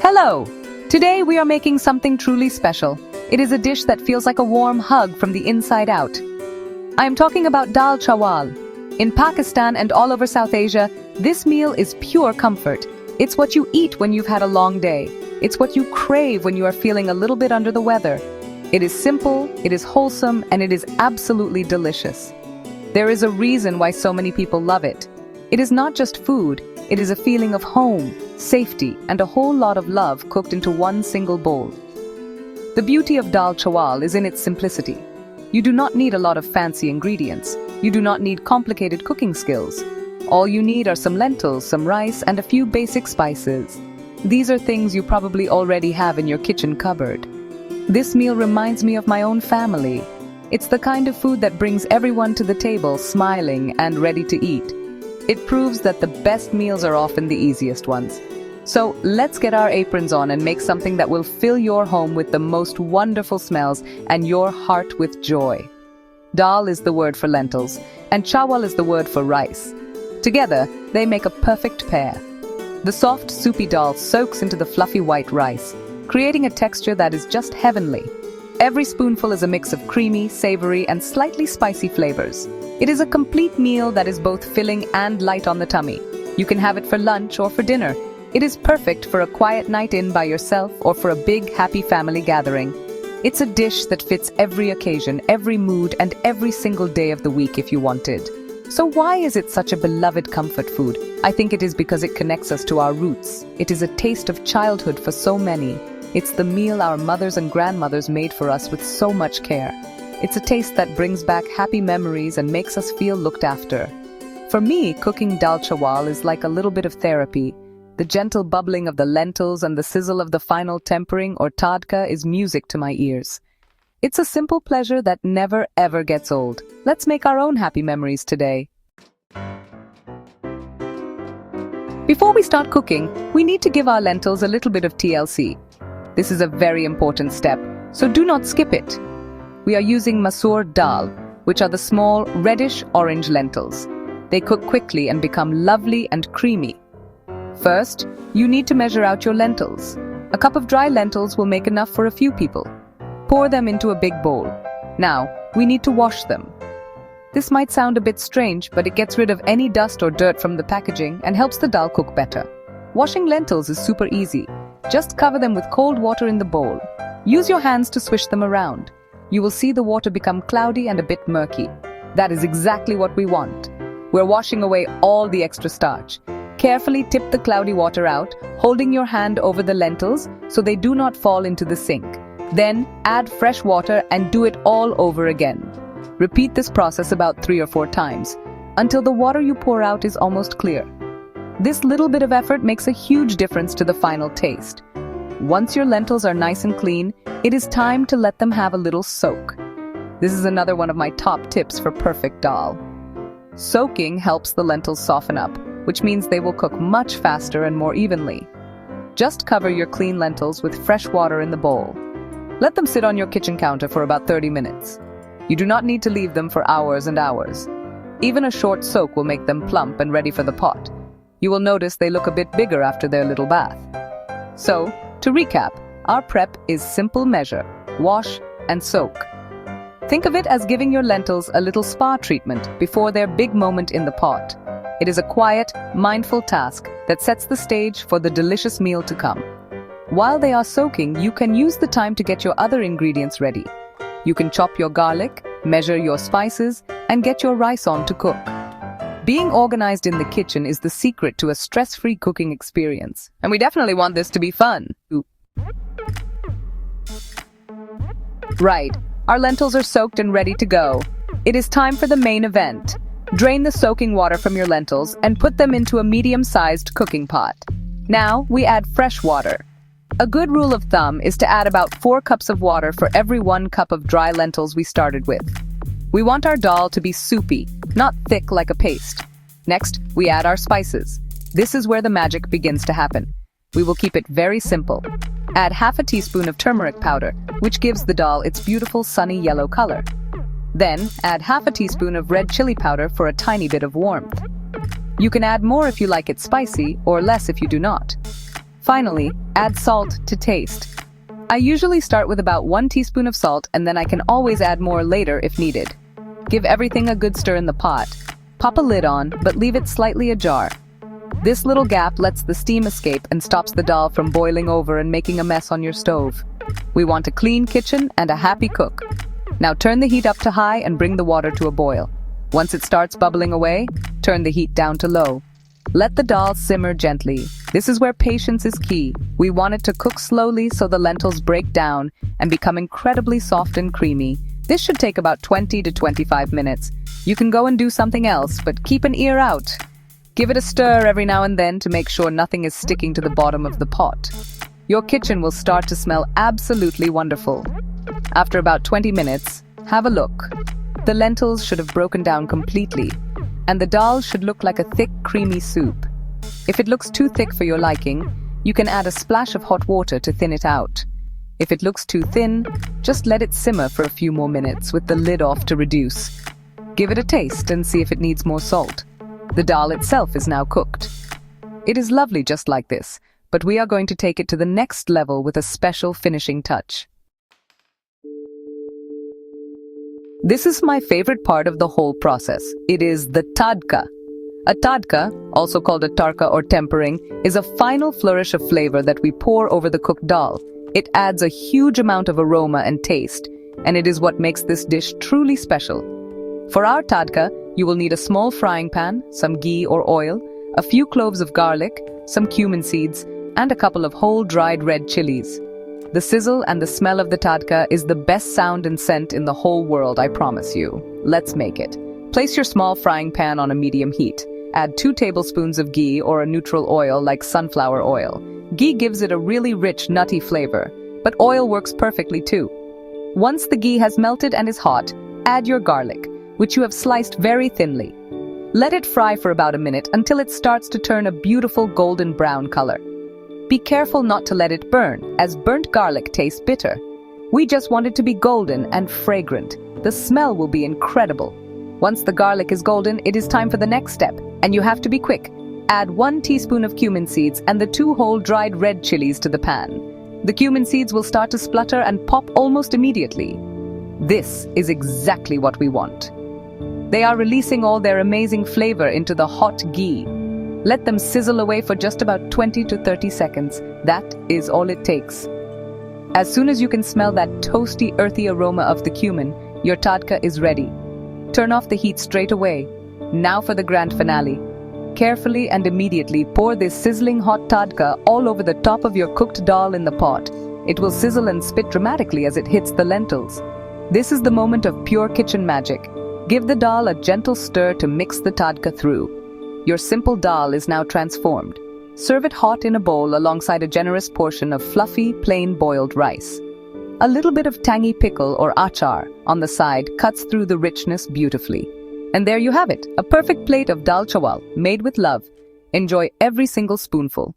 Hello! Today we are making something truly special. It is a dish that feels like a warm hug from the inside out. I am talking about Daal Chawal. In Pakistan and all over South Asia, this meal is pure comfort. It's what you eat when you've had a long day. It's what you crave when you are feeling a little bit under the weather. It is simple, it is wholesome, and it is absolutely delicious. There is a reason why so many people love it. It is not just food, it is a feeling of home, safety, and a whole lot of love cooked into one single bowl. The beauty of Daal Chawal is in its simplicity. You do not need a lot of fancy ingredients. You do not need complicated cooking skills. All you need are some lentils, some rice, and a few basic spices. These are things you probably already have in your kitchen cupboard. This meal reminds me of my own family. It's the kind of food that brings everyone to the table smiling and ready to eat. It proves that the best meals are often the easiest ones. So let's get our aprons on and make something that will fill your home with the most wonderful smells and your heart with joy. Dal is the word for lentils, and chawal is the word for rice. Together, they make a perfect pair. The soft, soupy dal soaks into the fluffy white rice, creating a texture that is just heavenly. Every spoonful is a mix of creamy, savory, and slightly spicy flavors. It is a complete meal that is both filling and light on the tummy. You can have it for lunch or for dinner. It is perfect for a quiet night in by yourself or for a big, happy family gathering. It's a dish that fits every occasion, every mood, and every single day of the week if you wanted. So why is it such a beloved comfort food? I think it is because it connects us to our roots. It is a taste of childhood for so many. It's the meal our mothers and grandmothers made for us with so much care. It's a taste that brings back happy memories and makes us feel looked after. For me, cooking Daal Chawal is like a little bit of therapy. The gentle bubbling of the lentils and the sizzle of the final tempering or Tadka is music to my ears. It's a simple pleasure that never ever gets old. Let's make our own happy memories today. Before we start cooking, we need to give our lentils a little bit of TLC. This is a very important step, so do not skip it. We are using masoor dal, which are the small reddish-orange lentils. They cook quickly and become lovely and creamy. First, you need to measure out your lentils. A cup of dry lentils will make enough for a few people. Pour them into a big bowl. Now, we need to wash them. This might sound a bit strange, but it gets rid of any dust or dirt from the packaging and helps the dal cook better. Washing lentils is super easy. Just cover them with cold water in the bowl. Use your hands to swish them around. You will see the water become cloudy and a bit murky. That is exactly what we want. We're washing away all the extra starch. Carefully tip the cloudy water out, holding your hand over the lentils so they do not fall into the sink. Then add fresh water and do it all over again. Repeat this process about 3 or 4 times, until the water you pour out is almost clear. This little bit of effort makes a huge difference to the final taste. Once your lentils are nice and clean, it is time to let them have a little soak. This is another one of my top tips for perfect dal. Soaking helps the lentils soften up, which means they will cook much faster and more evenly. Just cover your clean lentils with fresh water in the bowl. Let them sit on your kitchen counter for about 30 minutes. You do not need to leave them for hours and hours. Even a short soak will make them plump and ready for the pot. You will notice they look a bit bigger after their little bath. So, to recap, our prep is simple measure: wash and soak. Think of it as giving your lentils a little spa treatment before their big moment in the pot. It is a quiet, mindful task that sets the stage for the delicious meal to come. While they are soaking, you can use the time to get your other ingredients ready. You can chop your garlic, measure your spices, and get your rice on to cook. Being organized in the kitchen is the secret to a stress-free cooking experience. And we definitely want this to be fun. Right, our lentils are soaked and ready to go. It is time for the main event. Drain the soaking water from your lentils and put them into a medium-sized cooking pot. Now, we add fresh water. A good rule of thumb is to add about 4 cups of water for every 1 cup of dry lentils we started with. We want our dal to be soupy, not thick like a paste. Next, we add our spices. This is where the magic begins to happen. We will keep it very simple. Add half a teaspoon of turmeric powder, which gives the dal its beautiful sunny yellow color. Then, add half a teaspoon of red chili powder for a tiny bit of warmth. You can add more if you like it spicy, or less if you do not. Finally, add salt to taste. I usually start with about 1 teaspoon of salt, and then I can always add more later if needed. Give everything a good stir in the pot. Pop a lid on, but leave it slightly ajar. This little gap lets the steam escape and stops the dal from boiling over and making a mess on your stove. We want a clean kitchen and a happy cook. Now turn the heat up to high and bring the water to a boil. Once it starts bubbling away, turn the heat down to low. Let the dal simmer gently. This is where patience is key. We want it to cook slowly so the lentils break down and become incredibly soft and creamy. This should take about 20 to 25 minutes. You can go and do something else, but keep an ear out. Give it a stir every now and then to make sure nothing is sticking to the bottom of the pot. Your kitchen will start to smell absolutely wonderful. After about 20 minutes, have a look. The lentils should have broken down completely, and the dal should look like a thick, creamy soup. If it looks too thick for your liking, you can add a splash of hot water to thin it out. If it looks too thin, just let it simmer for a few more minutes with the lid off to reduce. Give it a taste and see if it needs more salt. The dal itself is now cooked. It is lovely just like this, but we are going to take it to the next level with a special finishing touch. This is my favorite part of the whole process. It is the tadka. A tadka, also called a tarka or tempering, is a final flourish of flavor that we pour over the cooked dal. It adds a huge amount of aroma and taste, and it is what makes this dish truly special. For our tadka, you will need a small frying pan, some ghee or oil, a few cloves of garlic, some cumin seeds, and a couple of whole dried red chilies. The sizzle and the smell of the tadka is the best sound and scent in the whole world, I promise you. Let's make it. Place your small frying pan on a medium heat. Add 2 tablespoons of ghee or a neutral oil like sunflower oil. Ghee gives it a really rich, nutty flavor, but oil works perfectly too. Once the ghee has melted and is hot, add your garlic, which you have sliced very thinly. Let it fry for about a minute until it starts to turn a beautiful golden brown color. Be careful not to let it burn, as burnt garlic tastes bitter. We just want it to be golden and fragrant. The smell will be incredible. Once the garlic is golden, it is time for the next step, and you have to be quick. Add 1 teaspoon of cumin seeds and the 2 whole dried red chilies to the pan. The cumin seeds will start to splutter and pop almost immediately. This is exactly what we want. They are releasing all their amazing flavor into the hot ghee. Let them sizzle away for just about 20 to 30 seconds. That is all it takes. As soon as you can smell that toasty, earthy aroma of the cumin, your tadka is ready. Turn off the heat straight away. Now for the grand finale. Carefully and immediately pour this sizzling hot tadka all over the top of your cooked dal in the pot. It will sizzle and spit dramatically as it hits the lentils. This is the moment of pure kitchen magic. Give the dal a gentle stir to mix the tadka through. Your simple dal is now transformed. Serve it hot in a bowl alongside a generous portion of fluffy, plain boiled rice. A little bit of tangy pickle or achar on the side cuts through the richness beautifully. And there you have it, a perfect plate of Daal Chawal, made with love. Enjoy every single spoonful.